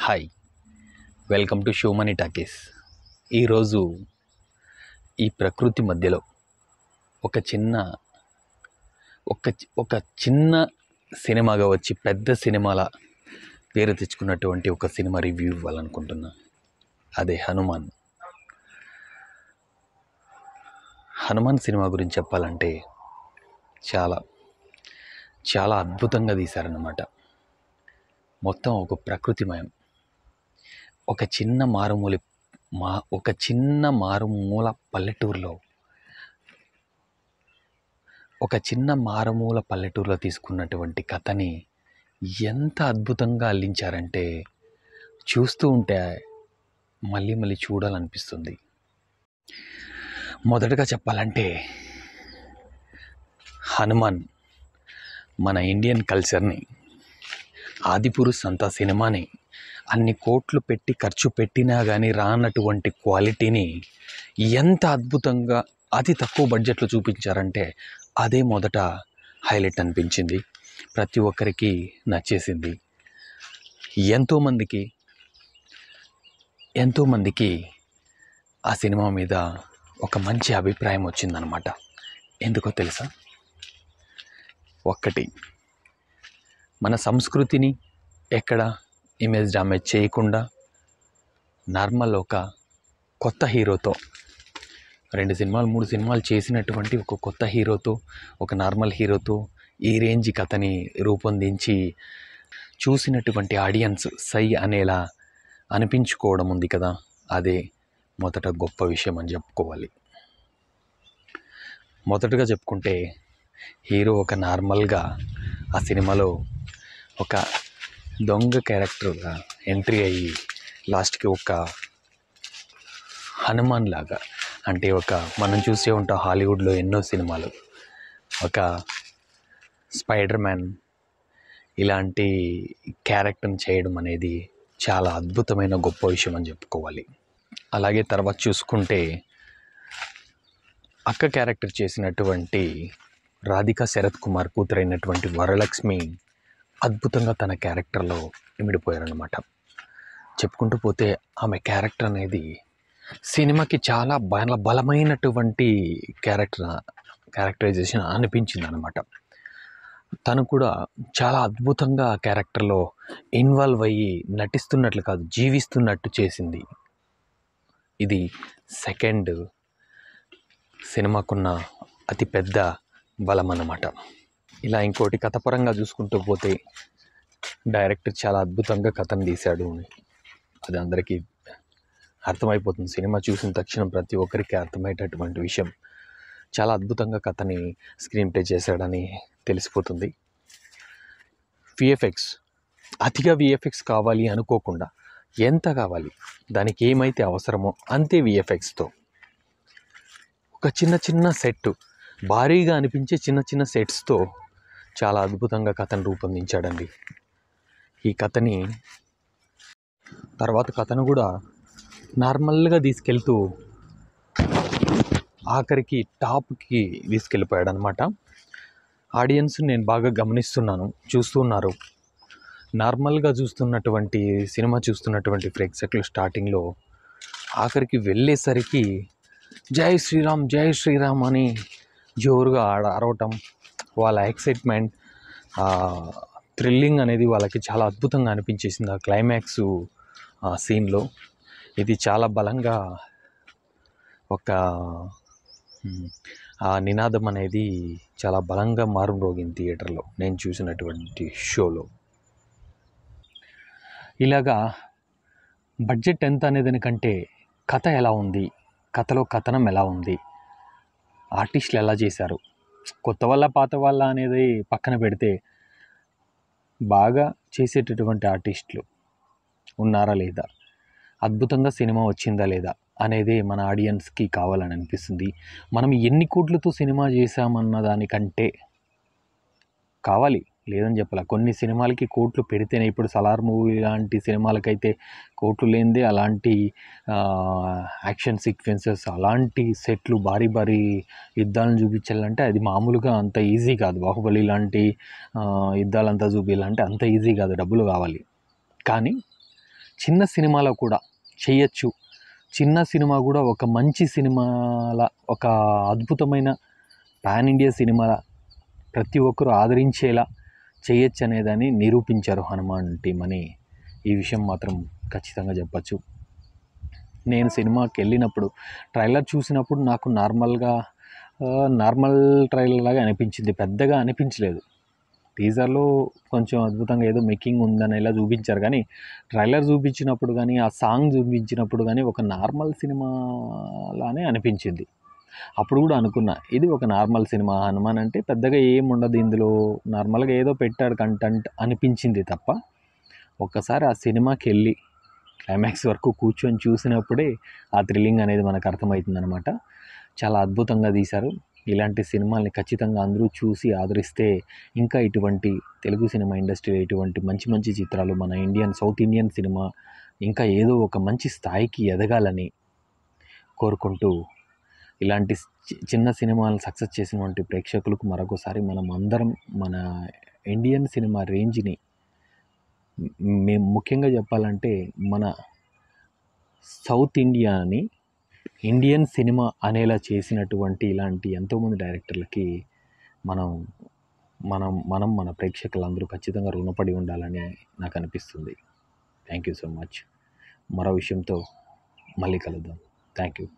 Hi, welcome to show money talkies. ఈరోజు ఈ ప్రకృతి మధ్యలో ఒక చిన్న ఒక ఒక చిన్న సినిమాగా వచ్చి పెద్ద సినిమాల పేరు తెచ్చుకున్నటువంటి ఒక సినిమా రివ్యూ ఇవ్వాలనుకుంటున్నా. అదే హనుమాన్ సినిమా గురించి చెప్పాలంటే చాలా చాలా అద్భుతంగా తీశారన్నమాట. మొత్తం ఒక ప్రకృతిమయం, ఒక చిన్న మారుమూల పల్లెటూరులో తీసుకున్నటువంటి కథని ఎంత అద్భుతంగా అల్లించారంటే చూస్తూ ఉంటే మళ్ళీ మళ్ళీ చూడాలనిపిస్తుంది. మొదటగా చెప్పాలంటే హనుమాన్ మన ఇండియన్ కల్చర్ని, ఆదిపురుష్ అంత సినిమాని అన్ని కోట్లు పెట్టి ఖర్చు పెట్టినా కానీ రానటువంటి క్వాలిటీని ఎంత అద్భుతంగా అతి తక్కువ బడ్జెట్లో చూపించారంటే అదే మొదట హైలైట్ అనిపించింది. ప్రతి ఒక్కరికి నచ్చేసింది. ఎంతోమందికి ఆ సినిమా మీద ఒక మంచి అభిప్రాయం వచ్చిందనమాట. ఎందుకో తెలుసా? ఒక్కటి, మన సంస్కృతిని ఎక్కడ ఇమేజ్ డ్యామేజ్ చేయకుండా నార్మల్ ఒక కొత్త హీరోతో 2 సినిమాలు 3 సినిమాలు చేసినటువంటి ఒక కొత్త హీరోతో, ఒక నార్మల్ హీరోతో ఈ రేంజ్ కథని రూపొందించి చూసినటువంటి ఆడియన్స్ సై అనేలా అనిపించుకోవడం ఉంది కదా, అదే మొదట గొప్ప విషయం అని చెప్పుకోవాలి. మొదటగా చెప్పుకుంటే హీరో ఒక నార్మల్గా ఆ సినిమాలో ఒక దొంగ క్యారెక్టర్గా ఎంట్రీ అయ్యి లాస్ట్కి ఒక హనుమాన్ లాగా, అంటే ఒక మనం చూసే ఉంటాం హాలీవుడ్లో ఎన్నో సినిమాలు, ఒక స్పైడర్ మ్యాన్ ఇలాంటి క్యారెక్టర్ని చేయడం అనేది చాలా అద్భుతమైన గొప్ప విషయం అని చెప్పుకోవాలి. అలాగే తర్వాత చూసుకుంటే అక్క క్యారెక్టర్ చేసినటువంటి రాధికా శరత్ కుమార్ కూతురైనటువంటి వరలక్ష్మి అద్భుతంగా తన క్యారెక్టర్లో ఇమిడిపోయారనమాట. చెప్పుకుంటూ పోతే ఆమె క్యారెక్టర్ అనేది సినిమాకి చాలా బలమైనటువంటి క్యారెక్టరైజేషన్ అనిపించింది అనమాట. తను కూడా చాలా అద్భుతంగా ఆ క్యారెక్టర్లో ఇన్వాల్వ్ అయ్యి నటిస్తున్నట్లు కాదు, జీవిస్తున్నట్టు చేసింది. ఇది సెకండ్ సినిమాకున్న అతిపెద్ద బలం అన్నమాట. ఇలా ఇంకోటి కథపరంగా చూసుకుంటూ పోతే డైరెక్టర్ చాలా అద్భుతంగా కథను తీశాడు. అది అందరికీ అర్థమైపోతుంది. సినిమా చూసిన తక్షణం ప్రతి ఒక్కరికి అర్థమయ్యేటటువంటి విషయం. చాలా అద్భుతంగా కథని స్క్రీన్ ప్లే చేశాడని తెలిసిపోతుంది. అతిగా విఎఫ్ఎక్స్ కావాలి అనుకోకుండా ఎంత కావాలి, దానికి ఏమైతే అవసరమో అంతే విఎఫ్ఎక్స్తో ఒక చిన్న సెట్, భారీగా అనిపించే చిన్న సెట్స్తో చాలా అద్భుతంగా కథను రూపొందించాడండి. ఈ కథను కూడా నార్మల్గా తీసుకెళ్తూ ఆఖరికి టాప్కి తీసుకెళ్ళిపోయాడు అనమాట. ఆడియన్స్ నేను బాగా చూస్తున్నారు. నార్మల్గా సినిమా చూస్తున్నటువంటి ప్రేక్షకులు స్టార్టింగ్లో ఆఖరికి వెళ్ళేసరికి జై శ్రీరామ్ అని జోరుగా అరవటం, వాళ్ళ ఎక్సైట్మెంట్, థ్రిల్లింగ్ అనేది వాళ్ళకి చాలా అద్భుతంగా అనిపించేసింది. ఆ క్లైమాక్స్ సీన్లో ఇది చాలా బలంగా ఆ నినాదం అనేది చాలా బలంగా మారుమ్రోగింది థియేటర్లో నేను చూసినటువంటి షోలో. ఇలాగా బడ్జెట్ ఎంత అనేదానికంటే కథ ఎలా ఉంది, కథలో కథనం ఎలా ఉంది, ఆర్టిస్టులు ఎలా చేశారు, కొత్త వాళ్ళ పాత వాళ్ళ అనేది పక్కన పెడితే బాగా చేసేటటువంటి ఆర్టిస్టులు ఉన్నారా లేదా, అద్భుతంగా సినిమా వచ్చిందా లేదా అనేది మన ఆడియన్స్కి కావాలని అనిపిస్తుంది. మనం ఎన్ని కోట్లతో సినిమా చేశామన్న దానికంటే కావాలి, లేదని చెప్పాల. కొన్ని సినిమాలకి కోట్లు పెడితేనే, ఇప్పుడు సలార్ మూవీ లాంటి సినిమాలకైతే కోట్లు లేనిదే అలాంటి యాక్షన్ సీక్వెన్సెస్, అలాంటి సెట్లు, భారీ యుద్ధాలను చూపించాలంటే అది మామూలుగా అంత ఈజీ కాదు. బాహుబలి లాంటి యుద్ధాలంతా చూపించాలంటే అంత ఈజీ కాదు, డబ్బులు కావాలి. కానీ చిన్న సినిమాలో కూడా చేయొచ్చు, చిన్న సినిమా కూడా ఒక మంచి సినిమాల, ఒక అద్భుతమైన పాన్ ఇండియా సినిమాల ప్రతి ఒక్కరూ ఆదరించేలా చేయొచ్చు అనేదాన్ని నిరూపించారు హనుమాన్ టీం అని ఈ విషయం మాత్రం ఖచ్చితంగా చెప్పచ్చు. నేను సినిమాకి వెళ్ళినప్పుడు ట్రైలర్ చూసినప్పుడు నాకు నార్మల్ ట్రైలర్ లాగా అనిపించింది, పెద్దగా అనిపించలేదు. టీజర్లో కొంచెం అద్భుతంగా ఏదో మేకింగ్ ఉందని ఇలా చూపించారు, కానీ ట్రైలర్ చూపించినప్పుడు కానీ ఆ సాంగ్ చూపించినప్పుడు కానీ ఒక నార్మల్ సినిమాలానే అనిపించింది. అప్పుడు కూడా అనుకున్నా, ఇది ఒక నార్మల్ సినిమా, హనుమాన్ అంటే పెద్దగా ఏం ఉండదు ఇందులో, నార్మల్గా ఏదో పెట్టాడు కంటెంట్ అనిపించింది తప్ప, ఒక్కసారి ఆ సినిమాకి వెళ్ళి క్లైమాక్స్ వరకు కూర్చొని చూసినప్పుడే ఆ థ్రిల్లింగ్ అనేది మనకు అర్థమవుతుంది అనమాట. చాలా అద్భుతంగా తీశారు. ఇలాంటి సినిమాల్ని ఖచ్చితంగా అందరూ చూసి ఆదరిస్తే ఇంకా ఇటువంటి తెలుగు సినిమా ఇండస్ట్రీలో ఇటువంటి మంచి మంచి చిత్రాలు మన సౌత్ ఇండియన్ సినిమా ఇంకా ఏదో ఒక మంచి స్థాయికి ఎదగాలని కోరుకుంటూ, ఇలాంటి చిన్న సినిమాలను సక్సెస్ చేసినటువంటి ప్రేక్షకులకు మరొకసారి మనం అందరం మన ఇండియన్ సినిమా రేంజ్ని, మేము ముఖ్యంగా చెప్పాలంటే మన సౌత్ ఇండియాని ఇండియన్ సినిమా అనేలా చేసినటువంటి ఇలాంటి ఎంతోమంది డైరెక్టర్లకి మనం మనం మనం మన ప్రేక్షకులందరూ ఖచ్చితంగా రుణపడి ఉండాలని నాకు అనిపిస్తుంది. Thank you so much. మరో విషయంతో మళ్ళీ కలుద్దాం. Thank you.